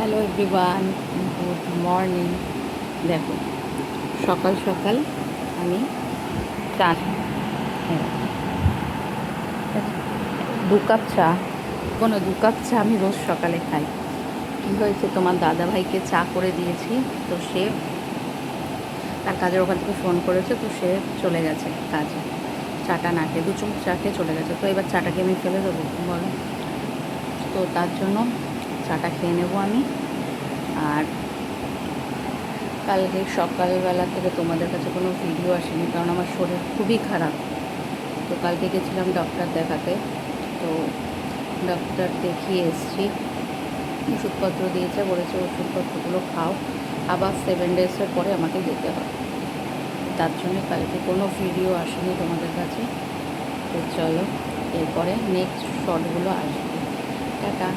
Hello everyone, good morning. দেখো, সকাল সকাল আমি চা, হ্যাঁ, 2 কাপ চা, 2 কাপ চা আমি রোজ সকালে খাই। কী হয়েছে, তোমার দাদাভাইকে চা করে দিয়েছি, তো সে তার কাজের ওখান থেকে ফোন করেছে, তো সে চলে গেছে কাজে। চাটা না খেয়ে 2 চুমুক চা খেয়ে চলে গেছে, তো এবার চাটাকে আমি ফেলে দেবো বলো? তো তার জন্য চাটা খেয়ে নেবো আমি। আর কালকে সকালবেলা থেকে তোমাদের কাছে কোনো ভিডিও আসেনি, কারণ আমার শরীর খুবই খারাপ। তো কালকে গেছিলাম ডক্টর দেখাতে, তো ডক্টর দেখিয়ে এসেছি, ওষুধপত্র দিয়েছে, বলেছে ওষুধপত্রগুলো খাও, আবার 7 ডেজের পরে আমাকে যেতে হবে। তার জন্য কালকে কোনো ভিডিও আসেনি তোমাদের কাছে। তো চলো, এরপরে নেক্সট শর্টগুলো আসবে। টাটা।